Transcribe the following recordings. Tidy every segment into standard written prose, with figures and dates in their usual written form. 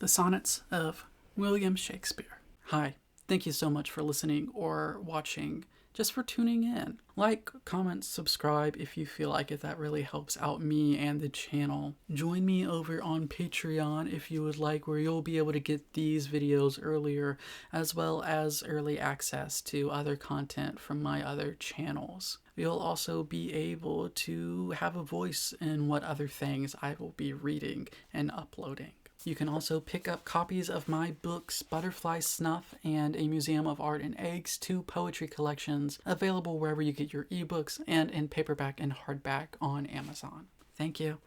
The Sonnets of William Shakespeare. Hi, thank you so much for listening or watching, just for tuning in. Like, comment, subscribe if you feel like it. That really helps out me and the channel. Join me over on Patreon if you would like, where you'll be able to get these videos earlier, as well as early access to other content from my other channels. You'll also be able to have a voice in what other things I will be reading and uploading. You can also pick up copies of my books, Butterfly Snuff and A Museum of Art and Eggs, 2 poetry collections, available wherever you get your ebooks and in paperback and hardback on Amazon. Thank you.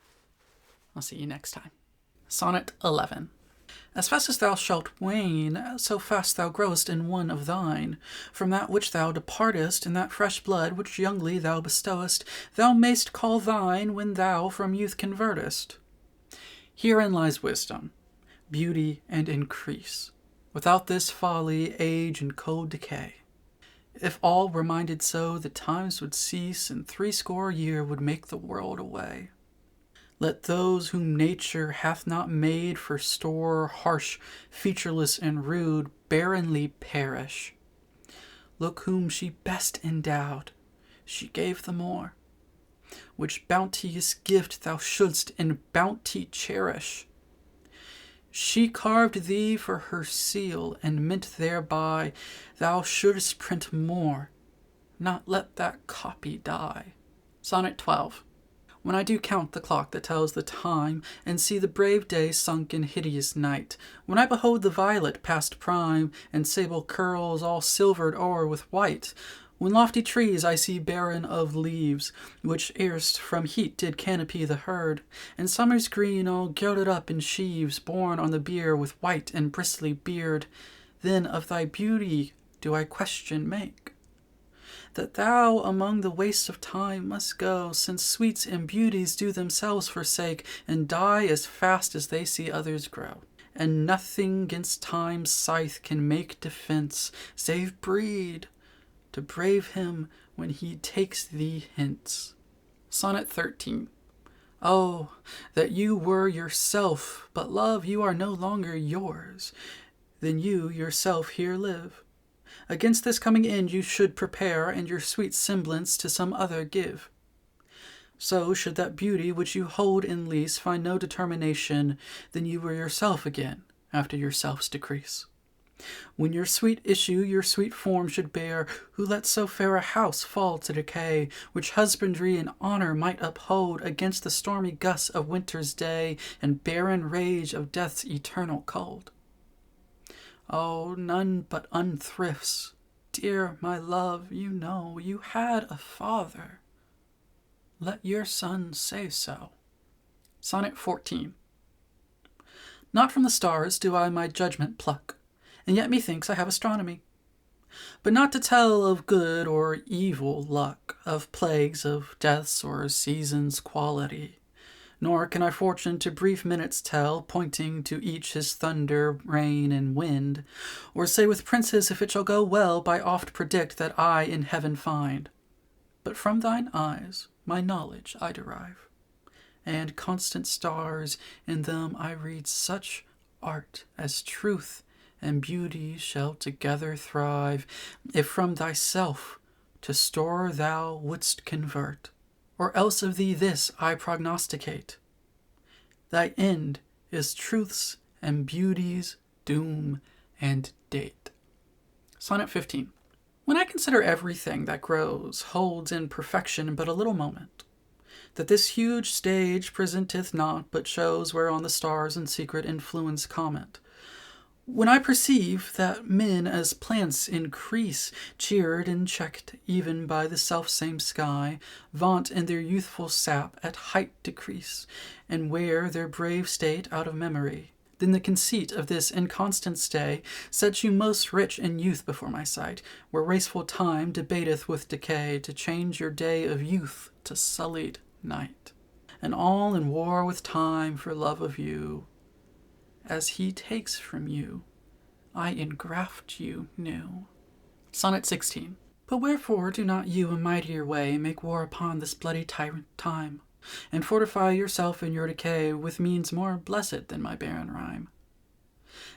I'll see you next time. Sonnet 11. As fast as thou shalt wane, so fast thou growest in one of thine. From that which thou departest, in that fresh blood which youngly thou bestowest, thou mayst call thine when thou from youth convertest. Herein lies wisdom, beauty, and increase. Without this folly, age, and cold decay. If all were minded so, the times would cease, and 80 years would make the world away. Let those whom nature hath not made for store, harsh, featureless, and rude, barrenly perish. Look whom she best endowed, she gave the more. Which bounteous gift thou shouldst in bounty cherish. She carved thee for her seal, and meant thereby thou shouldst print more, not let that copy die. Sonnet 12. When I do count the clock that tells the time, and see the brave day sunk in hideous night, when I behold the violet past prime, and sable curls all silvered o'er with white, when lofty trees I see barren of leaves, which erst from heat did canopy the herd, and summer's green all gilded up in sheaves, borne on the bier with white and bristly beard, then of thy beauty do I question make. That thou among the wastes of time must go, since sweets and beauties do themselves forsake, and die as fast as they see others grow. And nothing 'gainst time's scythe can make defense, save breed, to brave him when he takes thee hence. Sonnet 13. Oh, that you were yourself, but love, you are no longer yours. Then you yourself here live. Against this coming end you should prepare, and your sweet semblance to some other give. So should that beauty which you hold in lease find no determination, then you were yourself again, after yourself's decrease. When your sweet issue your sweet form should bear, who let so fair a house fall to decay, which husbandry and honor might uphold against the stormy gusts of winter's day and barren rage of death's eternal cold? Oh, none but unthrifts. Dear my love, you know you had a father. Let your son say so. Sonnet 14. Not from the stars do I my judgment pluck, and yet methinks I have astronomy. But not to tell of good or evil luck, of plagues, of deaths, or seasons' quality. Nor can I fortune to brief minutes tell, pointing to each his thunder, rain, and wind, or say with princes if it shall go well, by oft predict that I in heaven find. But from thine eyes my knowledge I derive, and constant stars, in them I read such art as truth and beauty shall together thrive, if from thyself to store thou wouldst convert, or else of thee this I prognosticate: thy end is truth's and beauty's doom and date. Sonnet 15. When I consider everything that grows, holds in perfection but a little moment, that this huge stage presenteth not, but shows whereon the stars in secret influence comment, when I perceive that men as plants increase, cheered and checked even by the selfsame sky, vaunt in their youthful sap at height decrease, and wear their brave state out of memory, then the conceit of this inconstant stay sets you most rich in youth before my sight, where raceful time debateth with decay to change your day of youth to sullied night, and all in war with time for love of you. As he takes from you, I engraft you new. Sonnet 16. But wherefore do not you a mightier way make war upon this bloody tyrant time, and fortify yourself in your decay with means more blessed than my barren rhyme?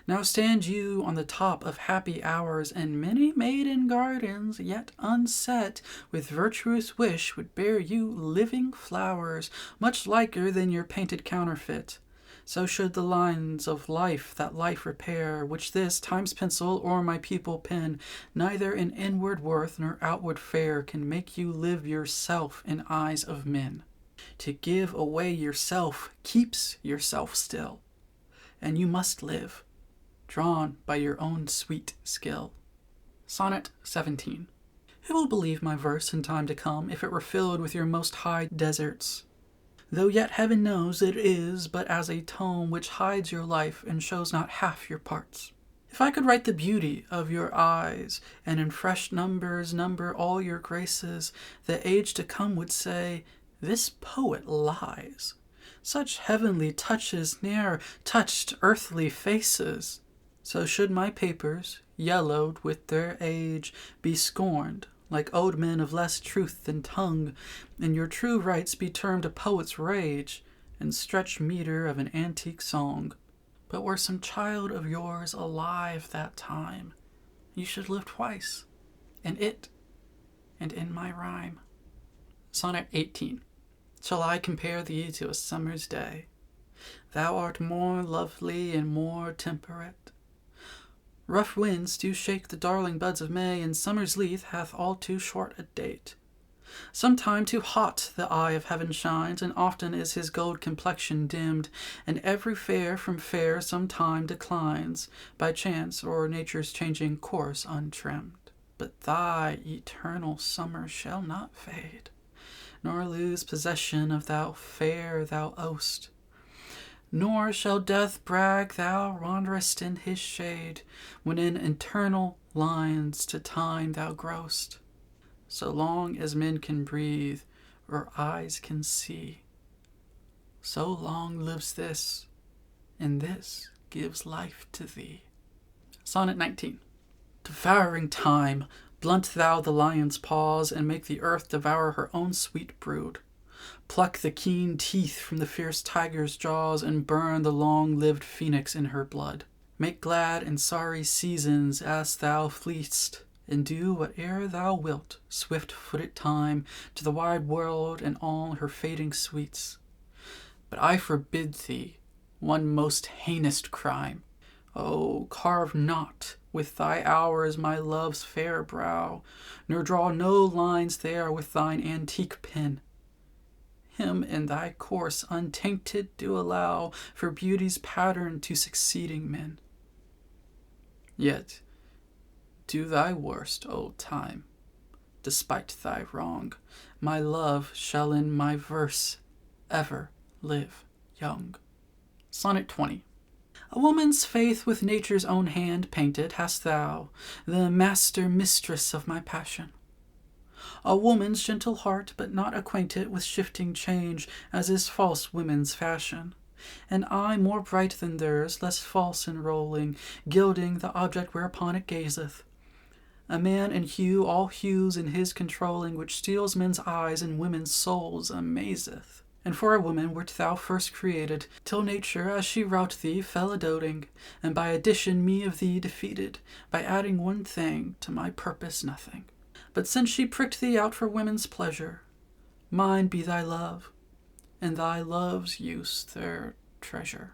Now stand you on the top of happy hours, and many maiden gardens, yet unset, with virtuous wish would bear you living flowers, much liker than your painted counterfeit. So should the lines of life that life repair, which this time's pencil or my pupil pen, neither in inward worth nor outward fair, can make you live yourself in eyes of men. To give away yourself keeps yourself still, and you must live, drawn by your own sweet skill. Sonnet 17. Who will believe my verse in time to come, if it were filled with your most high deserts? Though yet heaven knows it is but as a tome which hides your life and shows not half your parts. If I could write the beauty of your eyes, and in fresh numbers number all your graces, the age to come would say, this poet lies. Such heavenly touches ne'er touched earthly faces. So should my papers, yellowed with their age, be scorned, like old men of less truth than tongue, and your true rights be termed a poet's rage, and stretched metre of an antique song. But were some child of yours alive that time, you should live twice, in it and in my rhyme. Sonnet 18. Shall I compare thee to a summer's day? Thou art more lovely and more temperate. Rough winds do shake the darling buds of May, and summer's leaf hath all too short a date. Sometime too hot the eye of heaven shines, and often is his gold complexion dimmed, and every fair from fair sometime declines, by chance or nature's changing course untrimmed. But thy eternal summer shall not fade, nor lose possession of thou fair thou owest. Nor shall death brag thou wanderest in his shade, when in eternal lines to time thou growest. So long as men can breathe, or eyes can see, so long lives this, and this gives life to thee. Sonnet 19. Devouring time, blunt thou the lion's paws, and make the earth devour her own sweet brood. Pluck the keen teeth from the fierce tiger's jaws, and burn the long-lived phoenix in her blood. Make glad and sorry seasons as thou fleest, and do whate'er thou wilt, swift-footed time, to the wide world and all her fading sweets. But I forbid thee one most heinous crime. Oh, carve not with thy hours my love's fair brow, nor draw no lines there with thine antique pen. Him in thy course untainted do allow, for beauty's pattern to succeeding men. Yet do thy worst, O time, despite thy wrong. My love shall in my verse ever live young. Sonnet 20. A woman's faith with nature's own hand painted hast thou, the master mistress of my passion. A woman's gentle heart, but not acquainted with shifting change, as is false women's fashion. An eye more bright than theirs, less false in rolling, gilding the object whereupon it gazeth. A man in hue, all hues in his controlling, which steals men's eyes and women's souls amazeth. And for a woman wert thou first created, till nature, as she wrought thee, fell a-doting, and by addition me of thee defeated, by adding one thing to my purpose nothing. But since she pricked thee out for women's pleasure, mine be thy love, and thy love's use their treasure.